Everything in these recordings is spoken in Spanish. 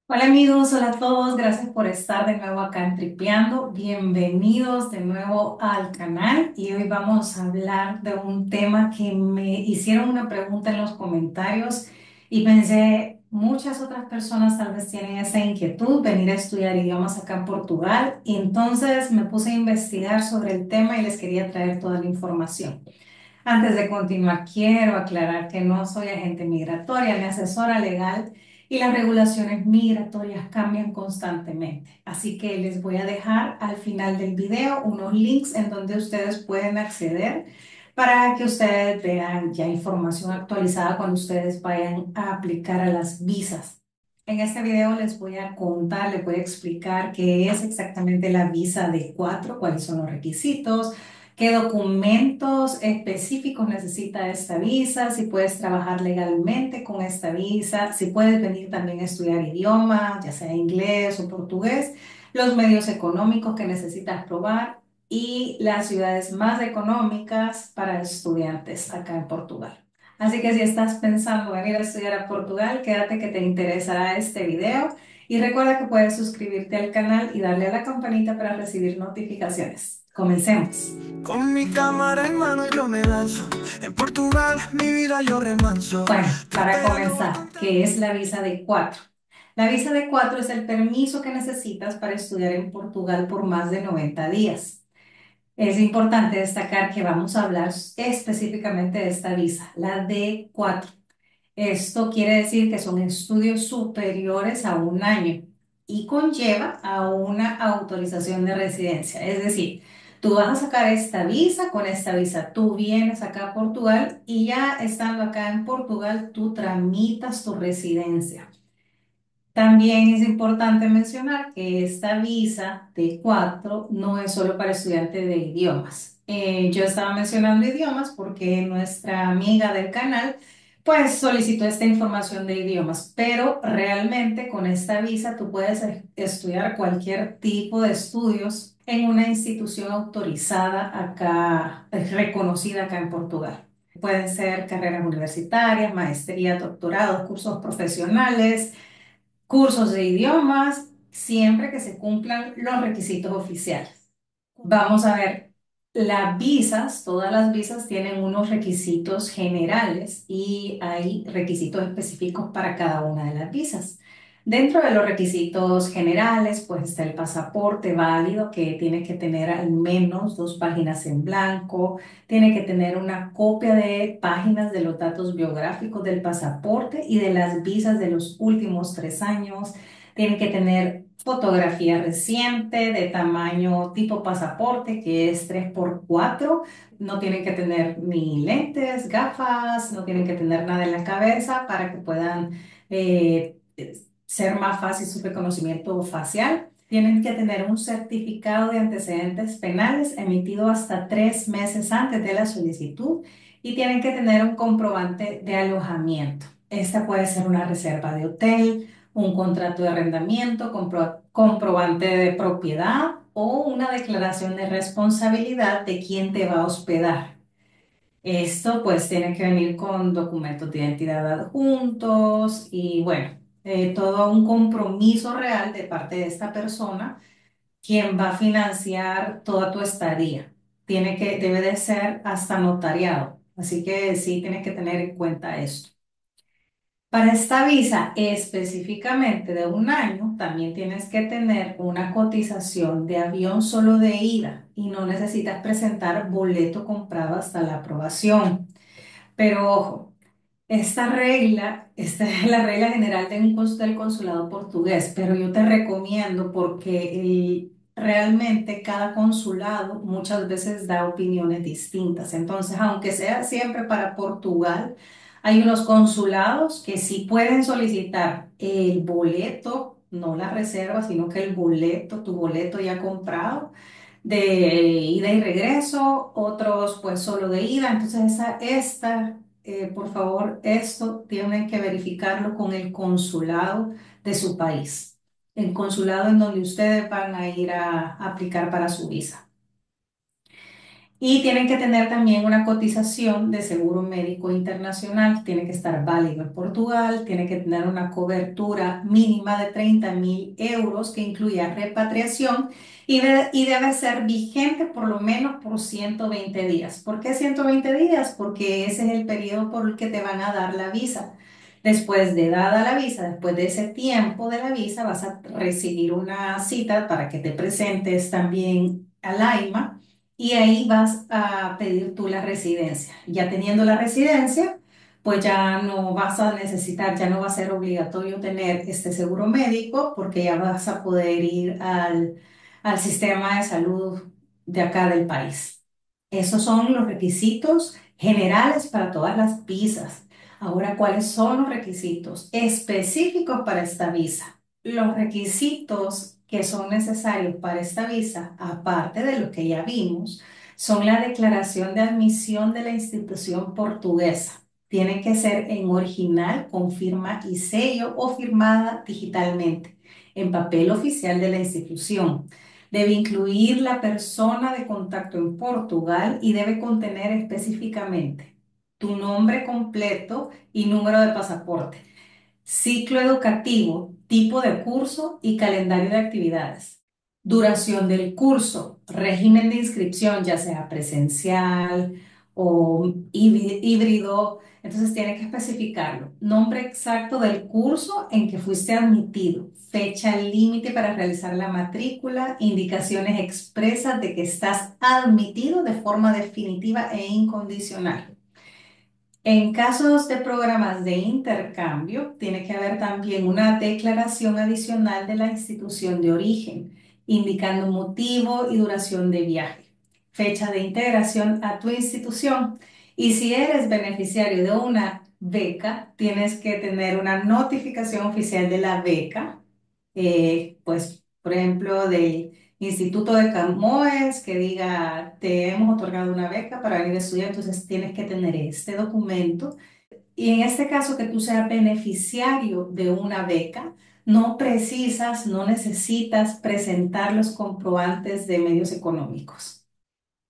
Hola amigos, hola a todos, gracias por estar de nuevo acá en Tripeando. Bienvenidos de nuevo al canal y hoy vamos a hablar de un tema que me hicieron una pregunta en los comentarios y pensé, muchas otras personas tal vez tienen esa inquietud, venir a estudiar idiomas acá en Portugal, y entonces me puse a investigar sobre el tema y les quería traer toda la información. Antes de continuar, quiero aclarar que no soy agente migratoria ni asesora legal y las regulaciones migratorias cambian constantemente. Así que les voy a dejar al final del video unos links en donde ustedes pueden acceder para que ustedes vean ya información actualizada cuando ustedes vayan a aplicar a las visas. En este video les voy a contar, les voy a explicar qué es exactamente la visa D4, cuáles son los requisitos, qué documentos específicos necesita esta visa, si puedes trabajar legalmente con esta visa, si puedes venir también a estudiar idiomas, ya sea inglés o portugués, los medios económicos que necesitas probar y las ciudades más económicas para estudiantes acá en Portugal. Así que si estás pensando venir a estudiar a Portugal, quédate que te interesará este video y recuerda que puedes suscribirte al canal y darle a la campanita para recibir notificaciones. Comencemos. Con mi cámara en mano yo me lanzo. En Portugal mi vida yo remanso. Bueno, para Tripeando voy comenzar, con... ¿qué es la visa D4? La visa D4 es el permiso que necesitas para estudiar en Portugal por más de 90 días. Es importante destacar que vamos a hablar específicamente de esta visa, la D4. Esto quiere decir que son estudios superiores a un año y conlleva a una autorización de residencia. Es decir, tú vas a sacar esta visa, con esta visa tú vienes acá a Portugal y ya estando acá en Portugal tú tramitas tu residencia. También es importante mencionar que esta visa T4 no es solo para estudiantes de idiomas. Yo estaba mencionando idiomas porque nuestra amiga del canal pues solicitó esta información de idiomas, pero realmente con esta visa tú puedes estudiar cualquier tipo de estudios en una institución autorizada acá, reconocida acá en Portugal. Pueden ser carreras universitarias, maestría, doctorados, cursos profesionales, cursos de idiomas, siempre que se cumplan los requisitos oficiales. Vamos a ver, las visas, todas las visas tienen unos requisitos generales y hay requisitos específicos para cada una de las visas. Dentro de los requisitos generales, pues está el pasaporte válido, que tiene que tener al menos 2 páginas en blanco, tiene que tener una copia de páginas de los datos biográficos del pasaporte y de las visas de los últimos 3 años, tiene que tener fotografía reciente de tamaño tipo pasaporte, que es 3x4. No tienen que tener ni lentes, gafas, no tienen que tener nada en la cabeza para que puedan eh, ser más fácil su reconocimiento facial. Tienen que tener un certificado de antecedentes penales emitido hasta 3 meses antes de la solicitud y tienen que tener un comprobante de alojamiento. Esta puede ser una reserva de hotel, un contrato de arrendamiento, comprobante de propiedad o una declaración de responsabilidad de quién te va a hospedar. Esto pues tiene que venir con documentos de identidad adjuntos y bueno, todo un compromiso real de parte de esta persona quien va a financiar toda tu estadía. Debe de ser hasta notariado, así que sí tienes que tener en cuenta esto. Para esta visa específicamente de un año, también tienes que tener una cotización de avión solo de ida y no necesitas presentar boleto comprado hasta la aprobación. Pero ojo, esta es la regla general del consulado portugués, pero yo te recomiendo porque realmente cada consulado muchas veces da opiniones distintas. Entonces, aunque sea siempre para Portugal, hay unos consulados que sí pueden solicitar el boleto, no la reserva, sino que el boleto, tu boleto ya comprado de ida y regreso, otros pues solo de ida. Entonces, por favor, esto tienen que verificarlo con el consulado de su país, el consulado en donde ustedes van a ir a aplicar para su visa. Y tienen que tener también una cotización de seguro médico internacional. Tiene que estar válido en Portugal, tiene que tener una cobertura mínima de 30.000 euros que incluya repatriación y debe ser vigente por lo menos por 120 días. ¿Por qué 120 días? Porque ese es el periodo por el que te van a dar la visa. Después de dada la visa, después de ese tiempo de la visa, vas a recibir una cita para que te presentes también al AIMA y ahí vas a pedir tú la residencia. Ya teniendo la residencia, pues ya no vas a necesitar, ya no va a ser obligatorio tener este seguro médico porque ya vas a poder ir al sistema de salud de acá del país. Esos son los requisitos generales para todas las visas. Ahora, ¿cuáles son los requisitos específicos para esta visa? Los requisitos que son necesarios para esta visa, aparte de lo que ya vimos, son la declaración de admisión de la institución portuguesa. Tiene que ser en original, con firma y sello o firmada digitalmente, en papel oficial de la institución. Debe incluir la persona de contacto en Portugal y debe contener específicamente tu nombre completo y número de pasaporte, ciclo educativo, tipo de curso y calendario de actividades. Duración del curso, régimen de inscripción, ya sea presencial o híbrido. Entonces tiene que especificarlo. Nombre exacto del curso en que fuiste admitido, fecha límite para realizar la matrícula, indicaciones expresas de que estás admitido de forma definitiva e incondicional. En casos de programas de intercambio, tiene que haber también una declaración adicional de la institución de origen, indicando motivo y duración de viaje, fecha de integración a tu institución. Y si eres beneficiario de una beca, tienes que tener una notificación oficial de la beca, pues, por ejemplo, del Instituto de Camoes que diga, te hemos otorgado una beca para venir a estudiar, entonces tienes que tener este documento. Y en este caso que tú seas beneficiario de una beca, no precisas, no necesitas presentar los comprobantes de medios económicos.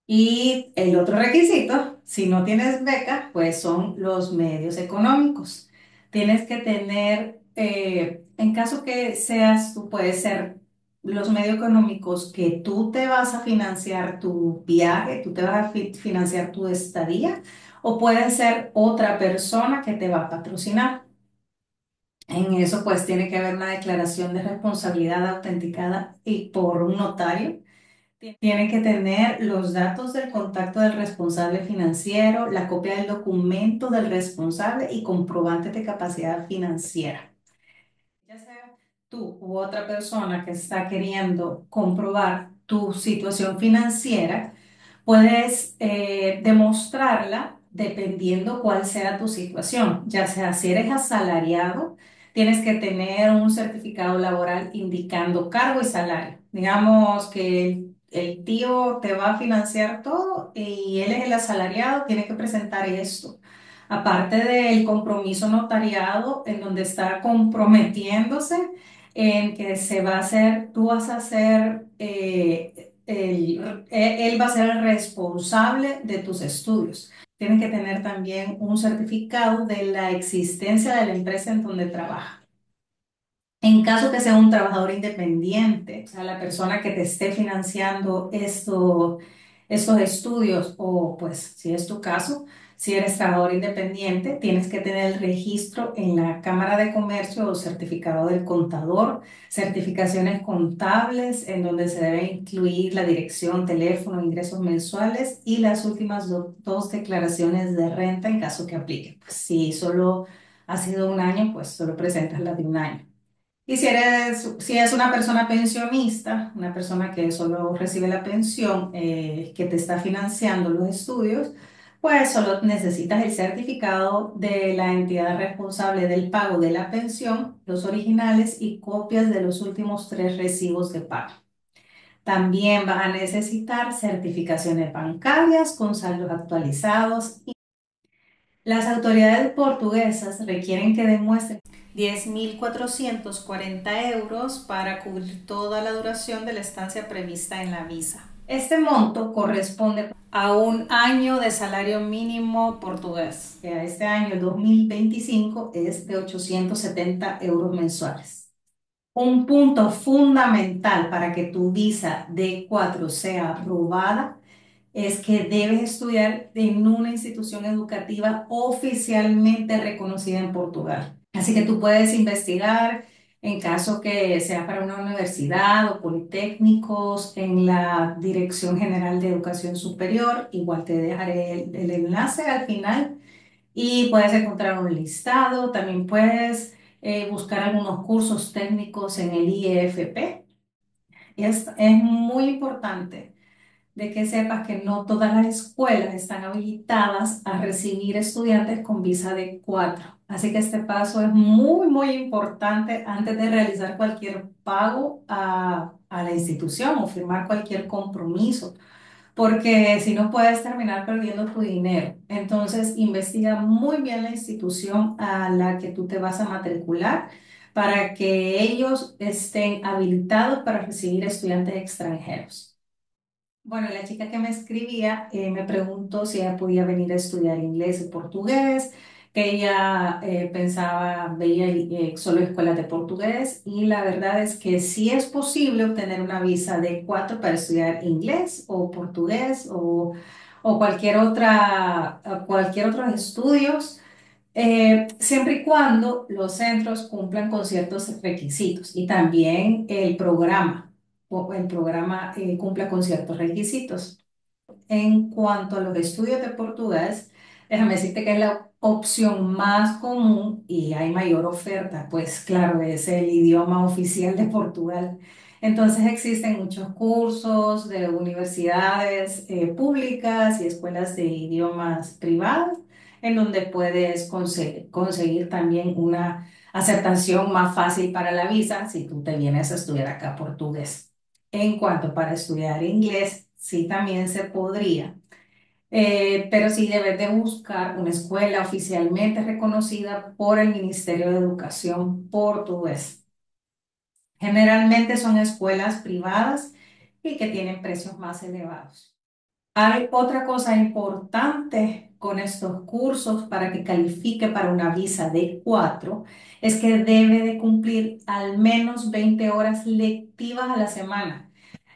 Y el otro requisito, si no tienes beca, pues son los medios económicos. Tienes que tener, en caso que seas tú, puede ser los medios económicos que tú te vas a financiar tu viaje, tú te vas a financiar tu estadía, o puede ser otra persona que te va a patrocinar. En eso, pues tiene que haber una declaración de responsabilidad autenticada y por un notario. Tiene que tener los datos del contacto del responsable financiero, la copia del documento del responsable y comprobantes de capacidad financiera. Ya sea tú u otra persona que está queriendo comprobar tu situación financiera, puedes demostrarla dependiendo cuál sea tu situación. Ya sea si eres asalariado, tienes que tener un certificado laboral indicando cargo y salario. Digamos que el tío te va a financiar todo y él es el asalariado, tiene que presentar esto. Aparte del compromiso notariado, en donde está comprometiéndose en que se va a hacer, tú vas a ser, él va a ser el responsable de tus estudios. Tienen que tener también un certificado de la existencia de la empresa en donde trabaja. En caso que sea un trabajador independiente, o sea, la persona que te esté financiando estos estudios, o pues si es tu caso, si eres trabajador independiente, tienes que tener el registro en la Cámara de Comercio o certificado del contador, certificaciones contables en donde se debe incluir la dirección, teléfono, ingresos mensuales y las últimas dos declaraciones de renta en caso que aplique. Pues, si solo ha sido un año, pues solo presentas la de un año. Y si es una persona pensionista, una persona que solo recibe la pensión, que te está financiando los estudios, pues solo necesitas el certificado de la entidad responsable del pago de la pensión, los originales y copias de los últimos 3 recibos de pago. También vas a necesitar certificaciones bancarias con saldos actualizados. Las autoridades portuguesas requieren que demuestren 10.440 euros para cubrir toda la duración de la estancia prevista en la visa. Este monto corresponde a un año de salario mínimo portugués, que a este año, el 2025, es de 870 euros mensuales. Un punto fundamental para que tu visa D4 sea aprobada es que debes estudiar en una institución educativa oficialmente reconocida en Portugal. Así que tú puedes investigar en caso que sea para una universidad o politécnicos en la Dirección General de Educación Superior. Igual te dejaré el enlace al final y puedes encontrar un listado. También puedes buscar algunos cursos técnicos en el IEFP. Es muy importante de que sepas que no todas las escuelas están habilitadas a recibir estudiantes con visa de 4. Así que este paso es muy importante antes de realizar cualquier pago a la institución o firmar cualquier compromiso, porque si no puedes terminar perdiendo tu dinero. Entonces, investiga muy bien la institución a la que tú te vas a matricular para que ellos estén habilitados para recibir estudiantes extranjeros. Bueno, la chica que me escribía me preguntó si ella podía venir a estudiar inglés y portugués, que ella pensaba, veía solo escuelas de portugués y la verdad es que sí es posible obtener una visa de 4 para estudiar inglés o portugués o cualquier otros estudios, siempre y cuando los centros cumplan con ciertos requisitos y también el programa cumpla con ciertos requisitos. En cuanto a los estudios de portugués, déjame decirte que es la opción más común y hay mayor oferta, pues claro, es el idioma oficial de Portugal. Entonces existen muchos cursos de universidades públicas y escuelas de idiomas privadas en donde puedes conseguir también una aceptación más fácil para la visa si tú te vienes a estudiar acá portugués. En cuanto para estudiar inglés, sí también se podría, pero sí debes de buscar una escuela oficialmente reconocida por el Ministerio de Educación portugués. Generalmente son escuelas privadas y que tienen precios más elevados. Hay otra cosa importante con estos cursos para que califique para una visa D4, es que debe de cumplir al menos 20 horas lectivas a la semana.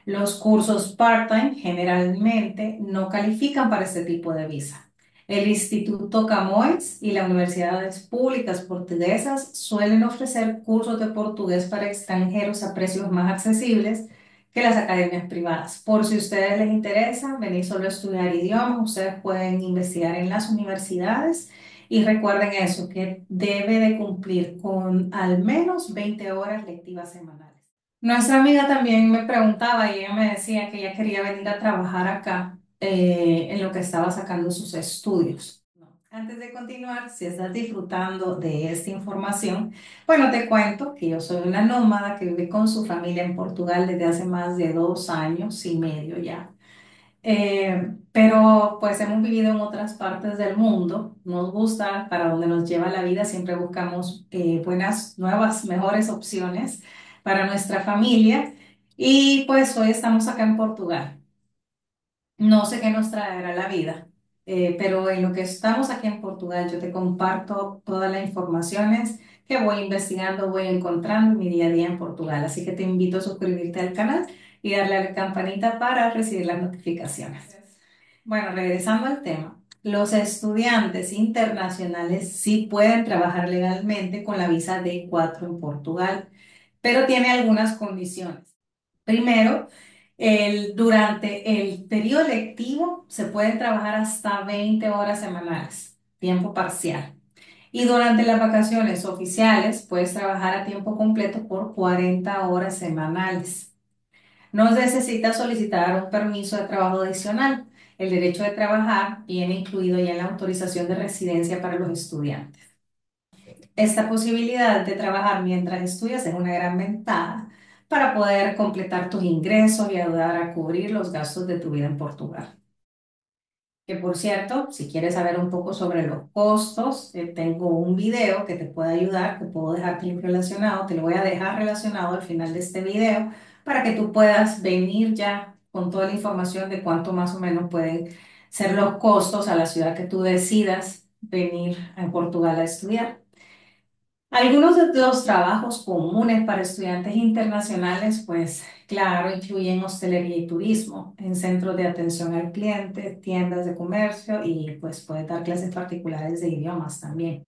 Los cursos part-time generalmente no califican para este tipo de visa. El Instituto Camões y las universidades públicas portuguesas suelen ofrecer cursos de portugués para extranjeros a precios más accesibles que las academias privadas. Por si a ustedes les interesa venir solo a estudiar idiomas, ustedes pueden investigar en las universidades y recuerden eso, que debe de cumplir con al menos 20 horas lectivas semanales. Nuestra amiga también me preguntaba y ella me decía que ella quería venir a trabajar acá en lo que estaba sacando sus estudios. No. Antes de continuar, si estás disfrutando de esta información, bueno, te cuento que yo soy una nómada que vive con su familia en Portugal desde hace más de 2 años y medio ya. Pero pues hemos vivido en otras partes del mundo, nos gusta para donde nos lleva la vida, siempre buscamos buenas, nuevas, mejores opciones para nuestra familia y pues hoy estamos acá en Portugal. No sé qué nos traerá la vida, pero en lo que estamos aquí en Portugal yo te comparto todas las informaciones que voy investigando, voy encontrando en mi día a día en Portugal, así que te invito a suscribirte al canal y darle a la campanita para recibir las notificaciones. Bueno, regresando al tema, los estudiantes internacionales sí pueden trabajar legalmente con la visa D4 en Portugal, pero tiene algunas condiciones. Primero, durante el periodo lectivo se pueden trabajar hasta 20 horas semanales, tiempo parcial. Y durante las vacaciones oficiales puedes trabajar a tiempo completo por 40 horas semanales. No necesitas solicitar un permiso de trabajo adicional. El derecho de trabajar viene incluido ya en la autorización de residencia para los estudiantes. Esta posibilidad de trabajar mientras estudias es una gran ventaja para poder completar tus ingresos y ayudar a cubrir los gastos de tu vida en Portugal. Que por cierto, si quieres saber un poco sobre los costos, tengo un video que te puede ayudar, que puedo dejarte relacionado, te lo voy a dejar relacionado al final de este video para que tú puedas venir ya con toda la información de cuánto más o menos pueden ser los costos a la ciudad que tú decidas venir a Portugal a estudiar. Algunos de los trabajos comunes para estudiantes internacionales, pues claro, incluyen hostelería y turismo en centros de atención al cliente, tiendas de comercio y pues puedes dar clases particulares de idiomas también.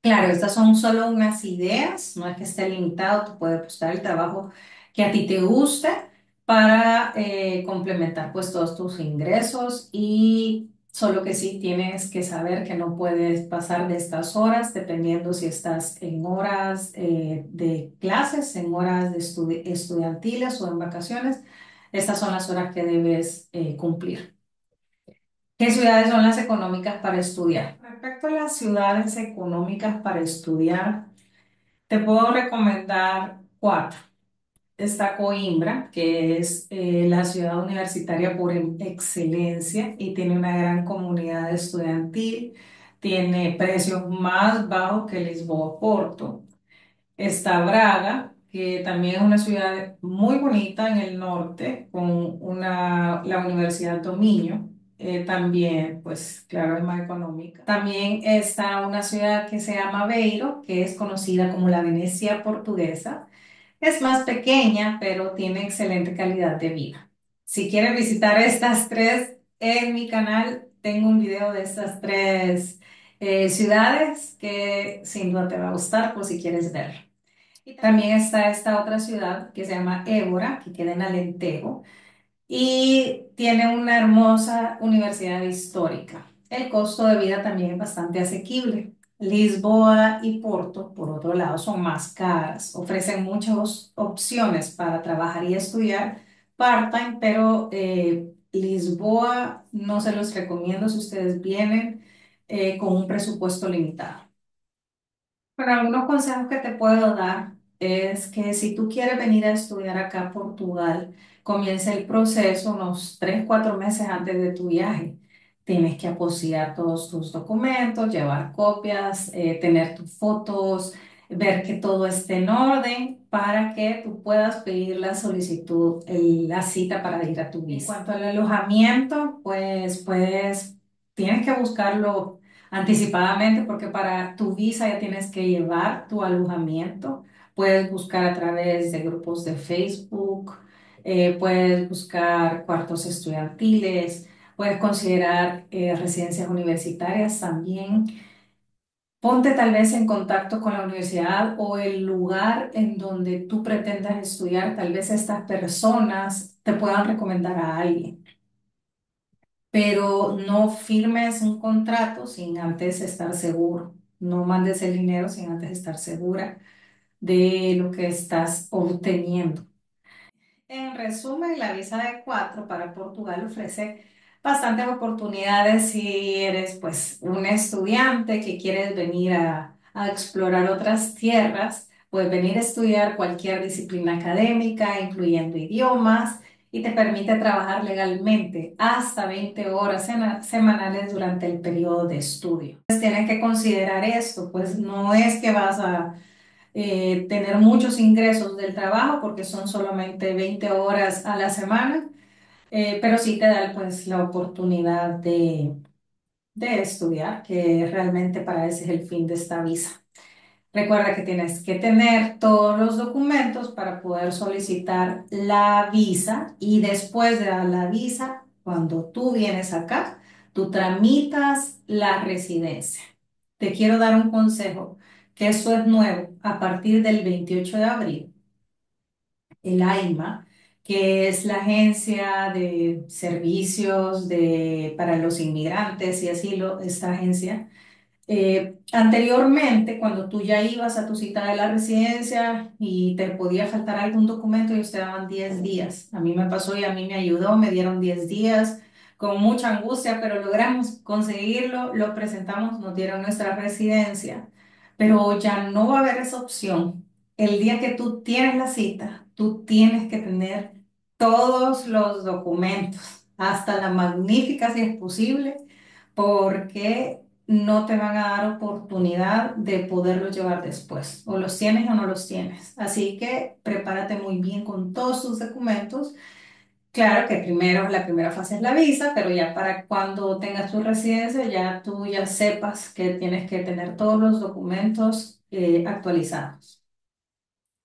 Claro, estas son solo unas ideas, no es que esté limitado, tú puedes buscar el trabajo que a ti te guste para complementar pues todos tus ingresos y solo que sí tienes que saber que no puedes pasar de estas horas dependiendo si estás en horas de clases, en horas de estudiantiles o en vacaciones. Estas son las horas que debes cumplir. ¿Qué ciudades son las económicas para estudiar? Respecto a las ciudades económicas para estudiar, te puedo recomendar cuatro. Está Coimbra, que es la ciudad universitaria por excelencia y tiene una gran comunidad estudiantil. Tiene precios más bajos que Lisboa, Porto. Está Braga, que también es una ciudad muy bonita en el norte, con la Universidad do Minho. También, pues claro, es más económica. También está una ciudad que se llama Aveiro, que es conocida como la Venecia portuguesa. Es más pequeña, pero tiene excelente calidad de vida. Si quieres visitar estas tres, en mi canal tengo un video de estas tres ciudades que sin duda te va a gustar por si quieres ver. Y también está esta otra ciudad que se llama Évora, que queda en Alentejo y tiene una hermosa universidad histórica. El costo de vida también es bastante asequible. Lisboa y Porto, por otro lado, son más caras. Ofrecen muchas opciones para trabajar y estudiar part-time, pero Lisboa no se los recomiendo si ustedes vienen con un presupuesto limitado. Bueno, algunos consejos que te puedo dar es que si tú quieres venir a estudiar acá a Portugal, comienza el proceso unos 3, 4 meses antes de tu viaje. Tienes que apoyar todos tus documentos, llevar copias, tener tus fotos, ver que todo esté en orden para que tú puedas pedir la solicitud, la cita para ir a tu visa. En cuanto al alojamiento, tienes que buscarlo anticipadamente porque para tu visa ya tienes que llevar tu alojamiento. Puedes buscar a través de grupos de Facebook, puedes buscar cuartos estudiantiles, puedes considerar residencias universitarias también. Ponte tal vez en contacto con la universidad o el lugar en donde tú pretendas estudiar. Tal vez estas personas te puedan recomendar a alguien, pero no firmes un contrato sin antes estar seguro. No mandes el dinero sin antes estar segura de lo que estás obteniendo. En resumen, la visa de cuatro para Portugal ofrece bastantes oportunidades si eres pues un estudiante que quieres venir a explorar otras tierras, puedes venir a estudiar cualquier disciplina académica, incluyendo idiomas, y te permite trabajar legalmente hasta 20 horas semanales durante el periodo de estudio. Pues tienes que considerar esto, pues no es que vas a tener muchos ingresos del trabajo porque son solamente 20 horas a la semana, pero sí te da pues la oportunidad de estudiar, que realmente para ese es el fin de esta visa. Recuerda que tienes que tener todos los documentos para poder solicitar la visa y después de dar la visa, cuando tú vienes acá, tú tramitas la residencia. Te quiero dar un consejo, que esto es nuevo. A partir del 28 de abril, el AIMA, que es la Agencia de Servicios para los Inmigrantes y Asilo, esta agencia, anteriormente, cuando tú ya ibas a tu cita de la residencia y te podía faltar algún documento, ellos te daban 10 días. A mí me pasó y a mí me ayudó, me dieron 10 días con mucha angustia, pero logramos conseguirlo, lo presentamos, nos dieron nuestra residencia, pero ya no va a haber esa opción. El día que tú tienes la cita, tú tienes que tener todos los documentos, hasta la magnífica si es posible, porque no te van a dar oportunidad de poderlos llevar después. O los tienes o no los tienes. Así que prepárate muy bien con todos tus documentos Claro que primero, la primera fase es la visa, pero ya para cuando tengas tu residencia, ya tú ya sepas que tienes que tener todos los documentos actualizados.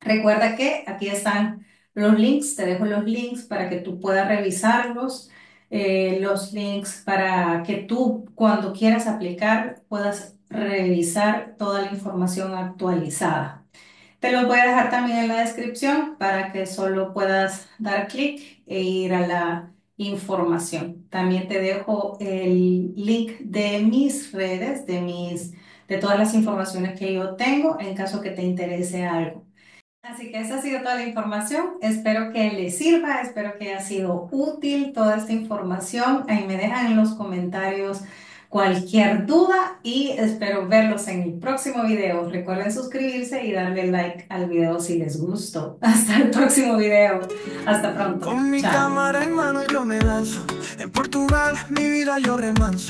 Recuerda que aquí están los links, te dejo los links para que tú puedas revisarlos, los links para que tú cuando quieras aplicar puedas revisar toda la información actualizada. Te los voy a dejar también en la descripción para que solo puedas dar clic e ir a la información. También te dejo el link de mis redes, de todas las informaciones que yo tengo en caso que te interese algo. Así que esa ha sido toda la información. Espero que les sirva, espero que haya sido útil toda esta información. Ahí me dejan en los comentarios cualquier duda y espero verlos en el próximo video. Recuerden suscribirse y darle like al video si les gustó. Hasta el próximo video. Hasta pronto. Con mi Chao. cámara en mano yo me lanzo. En Portugal mi vida yo remanso.